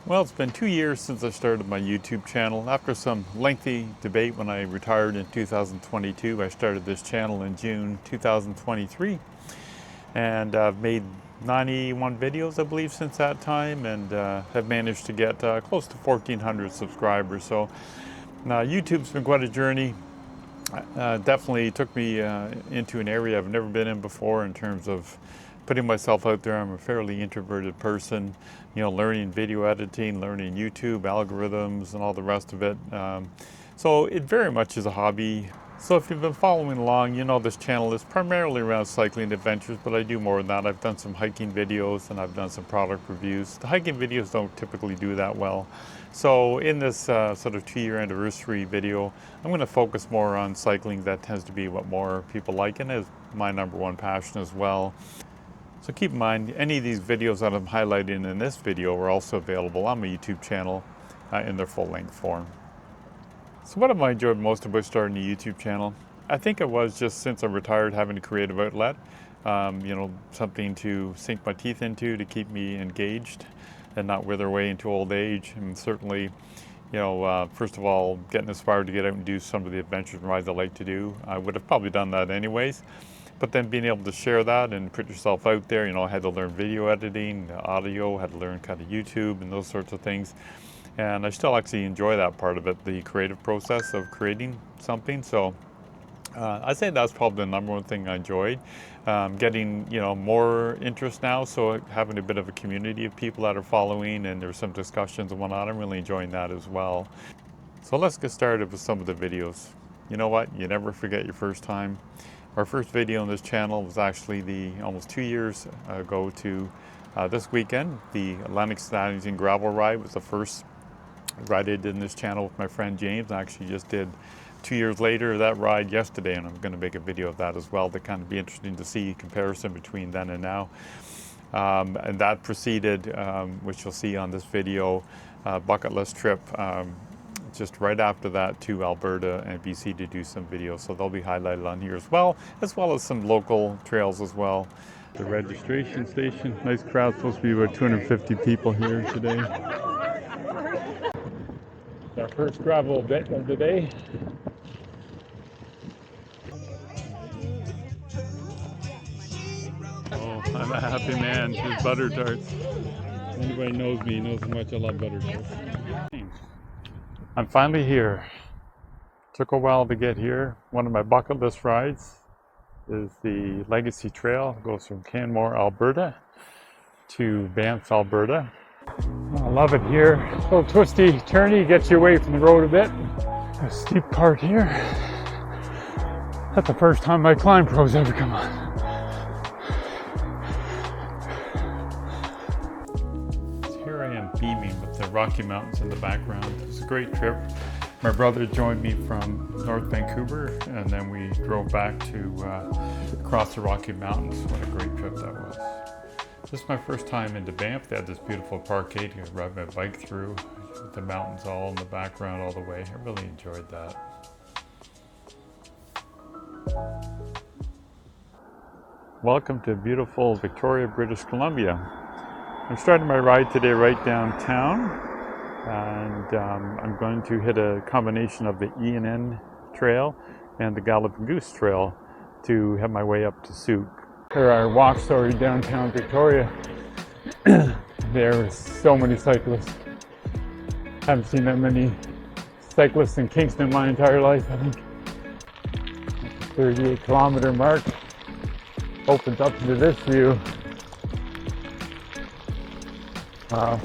Well, it's been 2 years since I started my YouTube channel. After some lengthy debate when I retired in 2022, I started this channel in June 2023. And I've made 91 videos, I believe, since that time, and have managed to get close to 1,400 subscribers. So YouTube's been quite a journey. Definitely took me into an area I've never been in before in terms of putting myself out there. I'm a fairly introverted person, learning video editing, learning YouTube algorithms and all the rest of it. So it very much is a hobby. So if you've been following along, you know this channel is primarily around cycling adventures, but I do more than that. I've done some hiking videos and I've done some product reviews. The hiking videos don't typically do that well. So in this sort of 2-year anniversary video, I'm going to focus more on cycling. That tends to be what more people like and is my number one passion as well. So keep in mind, any of these videos that I'm highlighting in this video are also available on my YouTube channel in their full-length form. So what have I enjoyed most about starting a YouTube channel? I think it was just since I retired having a creative outlet, something to sink my teeth into to keep me engaged and not wither away into old age. And certainly, first of all, getting inspired to get out and do some of the adventures and rides I like to do. I would have probably done that anyways. But then being able to share that and put yourself out there, I had to learn video editing, audio, had to learn kind of YouTube and those sorts of things. And I still actually enjoy that part of it, the creative process of creating something. So I'd say that's probably the number one thing I enjoyed. Getting, more interest now, so having a bit of a community of people that are following and there's some discussions and whatnot, I'm really enjoying that as well. So let's get started with some of the videos. You know what? You never forget your first time. Our first video on this channel was actually almost 2 years ago to this weekend. The Atlantic Stallions Gravel Ride was the first ride I did in this channel with my friend James. I actually just did 2 years later that ride yesterday, and I'm going to make a video of that as well to kind of be interesting to see comparison between then and now. And that preceded, which you'll see on this video, bucket list trip just right after that to Alberta and BC to do some videos. So they'll be highlighted on here as well as some local trails as well. The registration station, nice crowd, supposed to be about 250 people here today. Our first gravel bit of the day. Oh, I'm a happy man. These butter tarts. Anybody knows me knows how much I love butter tarts. I'm finally here. Took a while to get here. One of my bucket list rides is the Legacy Trail. It goes from Canmore, Alberta to Banff, Alberta. I love it here. A little twisty, turny, gets you away from the road a bit. A steep part here. That's the first time my climb pros ever come on. So here I am beaming with the Rocky Mountains in the background. It was a great trip. My brother joined me from North Vancouver, and then we drove back to cross the Rocky Mountains. What a great trip that was. This is my first time into Banff. They had this beautiful parkade to ride my bike through, with the mountains all in the background all the way. I really enjoyed that. Welcome to beautiful Victoria, British Columbia. I'm starting my ride today right downtown, and I'm going to hit a combination of the E&N Trail and the Galloping Goose Trail to have my way up to Souk. There are walks through downtown Victoria. There are so many cyclists. Haven't seen that many cyclists in Kingston my entire life, I think. 38-kilometer mark opens up into this view. Wow.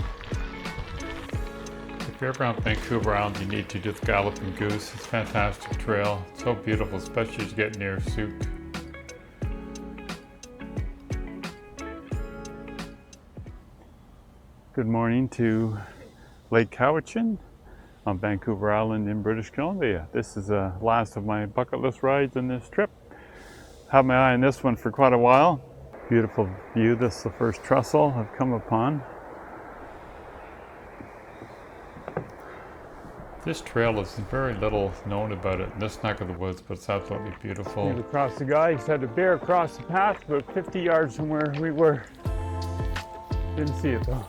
If you're ever on Vancouver Island, you need to do the Galloping Goose. It's a fantastic trail. It's so beautiful, especially as you get near Souk. Good morning to Lake Cowichan on Vancouver Island in British Columbia. This is the last of my bucket list rides in this trip. Had my eye on this one for quite a while. Beautiful view. This is the first trestle I've come upon. This trail is very little known about it in this neck of the woods, but it's absolutely beautiful. Across the guy, he had a bear across the path about 50 yards from where we were. Didn't see it though.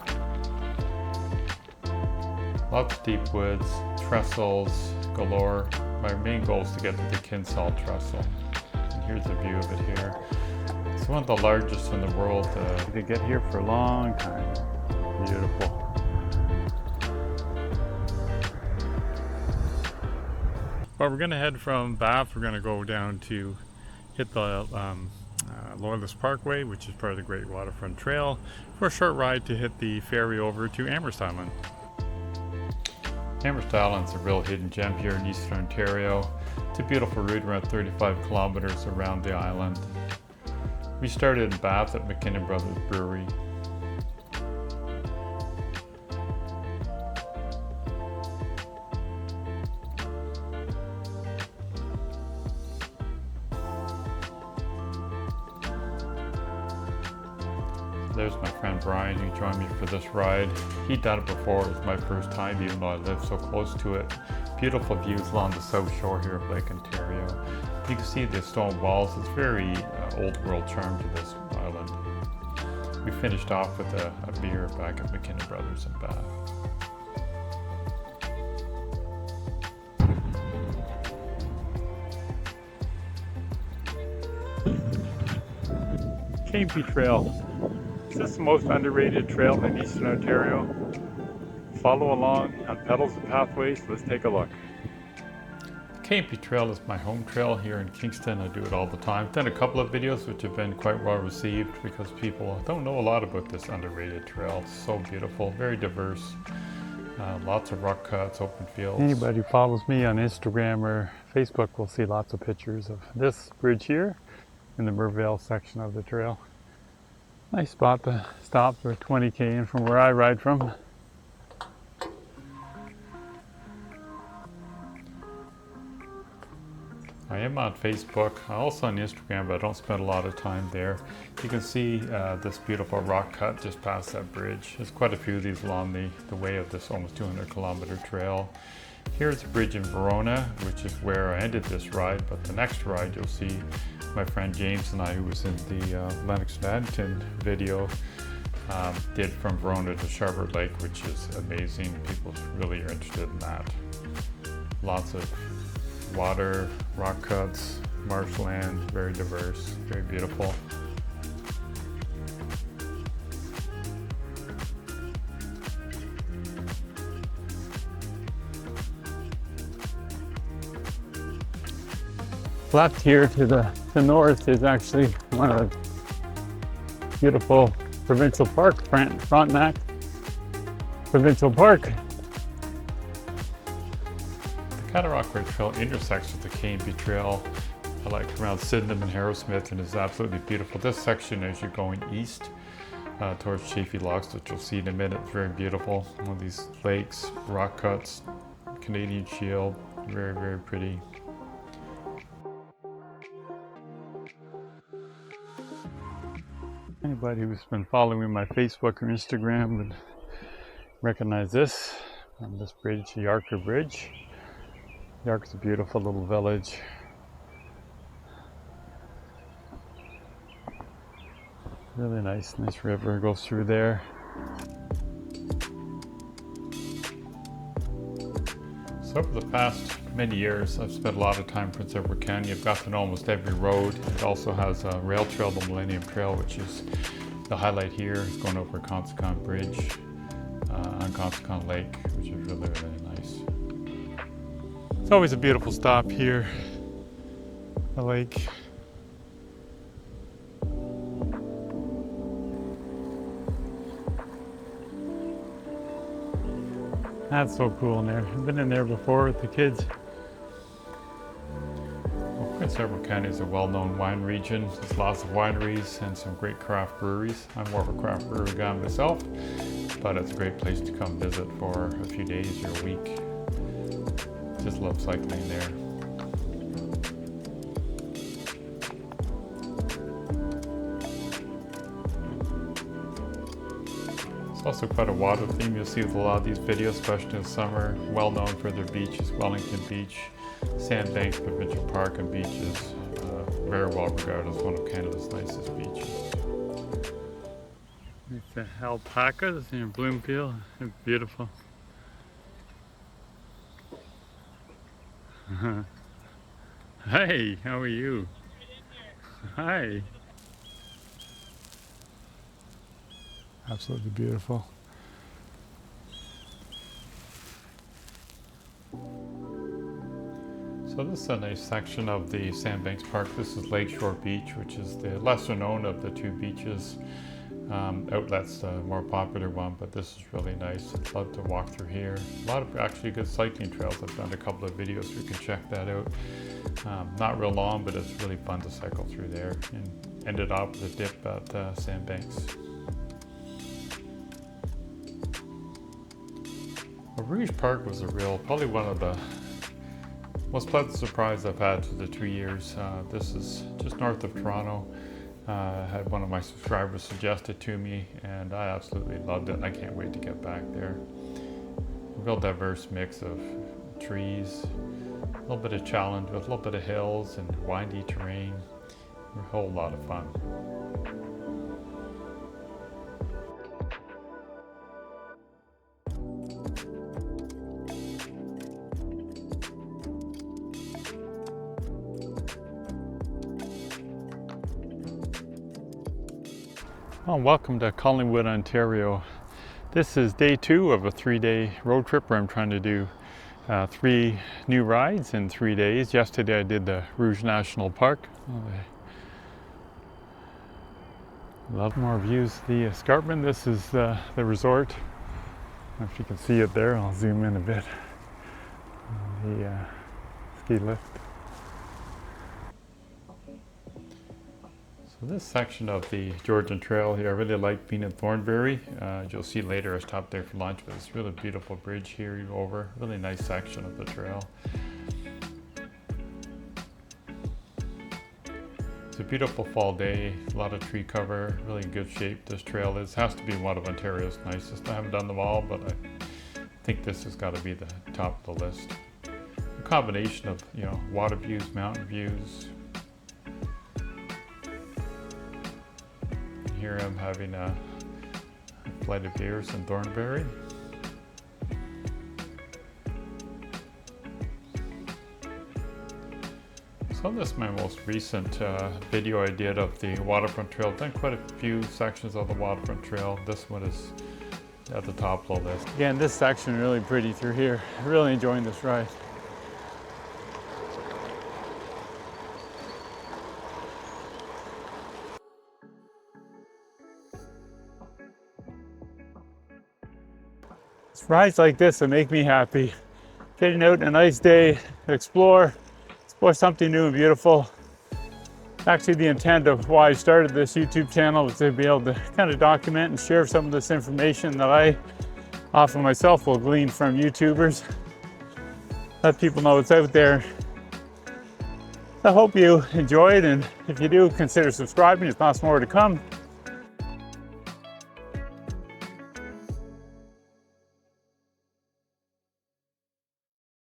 Lots of deep woods, trestles galore. My main goal is to get to the Kinsall trestle. And here's a view of it here. It's one of the largest in the world. You could get here for a long time. Beautiful. Well, we're going to head from Bath. We're going to go down to hit the Loyalist Parkway, which is part of the Great Waterfront Trail, for a short ride to hit the ferry over to Amherst Island. Amherst Island's a real hidden gem here in Eastern Ontario. It's a beautiful route, around 35 kilometers around the island. We started in Bath at McKinnon Brothers Brewery. There's my friend Brian, who joined me for this ride. He'd done it before. It was my first time, even though I live so close to it. Beautiful views along the south shore here of Lake Ontario. You can see the stone walls. It's very old world charm to this island. We finished off with a beer back at McKinnon Brothers in Bath. Campy Trail. Is this the most underrated trail in Eastern Ontario? Follow along on Pedals and Pathways. Let's take a look. The Campy Trail is my home trail here in Kingston. I do it all the time. I've done a couple of videos which have been quite well received because people don't know a lot about this underrated trail. It's so beautiful, very diverse. Lots of rock cuts, open fields. Anybody who follows me on Instagram or Facebook will see lots of pictures of this bridge here in the Mervale section of the trail. Nice spot to stop for 20k in from where I ride from. I am on Facebook, also on Instagram, but I don't spend a lot of time there. You can see this beautiful rock cut just past that bridge. There's quite a few of these along the way of this almost 200-kilometer trail. Here's a bridge in Verona, which is where I ended this ride, but the next ride you'll see my friend James and I, who was in the Lennox and Addington video, did from Verona to Sharper Lake, which is amazing. People really are interested in that. Lots of water, rock cuts, marshland, very diverse, very beautiful. Left here to the north is actually one of the beautiful provincial park, Frontenac Provincial Park. The Cataraqui Trail intersects with the Campy Trail, like around Sydenham and Harrowsmith, and is absolutely beautiful. This section, as you're going east towards Chaffee Locks, which you'll see in a minute, is very beautiful. One of these lakes, rock cuts, Canadian Shield, very, very pretty. Anybody who's been following my Facebook or Instagram would recognize this on this bridge, Yarker Bridge. Yark's a beautiful little village. Really nice river goes through there. So over the past many years, I've spent a lot of time in Prince Edward County. I've got to know almost every road. It also has a rail trail, the Millennium Trail, which is the highlight here. It's going over Consicon Bridge on Consicon Lake, which is really, really nice. It's always a beautiful stop here, the lake. That's so cool in there. I've been in there before with the kids. Well, Prince Edward County is a well-known wine region. There's lots of wineries and some great craft breweries. I'm more of a craft brewery guy myself, but it's a great place to come visit for a few days or a week. Just love cycling there. It's also quite a water theme you'll see with a lot of these videos, especially in the summer. Well known for their beaches, Wellington Beach, Sandbanks Provincial Park and beaches. Very well regarded as one of Canada's nicest beaches. It's the alpacas in Bloomfield. They're beautiful. Hey, how are you? Hi. Absolutely beautiful. So this is a nice section of the Sandbanks Park. This is Lakeshore Beach, which is the lesser known of the two beaches. Outlet's the more popular one, but this is really nice. I'd love to walk through here. A lot of actually good cycling trails. I've done a couple of videos, so you can check that out. Not real long, but it's really fun to cycle through there. And ended up with a dip at Sandbanks. Well, Rouge Park was probably one of the most pleasant surprise I've had for the 2 years. This is just north of Toronto. Had one of my subscribers suggest it to me, and I absolutely loved it. I can't wait to get back there. A real diverse mix of trees, a little bit of challenge with a little bit of hills and windy terrain. A whole lot of fun. Well, welcome to Collingwood, Ontario. This is day 2 of a 3-day road trip where I'm trying to do 3 new rides in 3 days. Yesterday I did the Rouge National Park. Love more views of the escarpment. This is the resort. I don't know if you can see it there. I'll zoom in a bit. The ski lift. So this section of the Georgian Trail here, I really like being in Thornbury. You'll see later I stopped there for lunch, but it's a really beautiful bridge here you go over. Really nice section of the trail. It's a beautiful fall day, a lot of tree cover, really good shape this trail is. Has to be one of Ontario's nicest. I haven't done them all, but I think this has got to be the top of the list. A combination of, water views, mountain views. Here I'm having a flight of beers in Thornbury. So this is my most recent video I did of the waterfront trail. I've done quite a few sections of the waterfront trail. This one is at the top of the list. Again, this section really pretty through here. Really enjoying this ride. It's rides like this that make me happy. Getting out on a nice day to explore something new and beautiful. Actually, the intent of why I started this YouTube channel was to be able to kind of document and share some of this information that I often myself will glean from YouTubers. Let people know what's out there. I hope you enjoyed, and if you do, consider subscribing. There's lots more to come.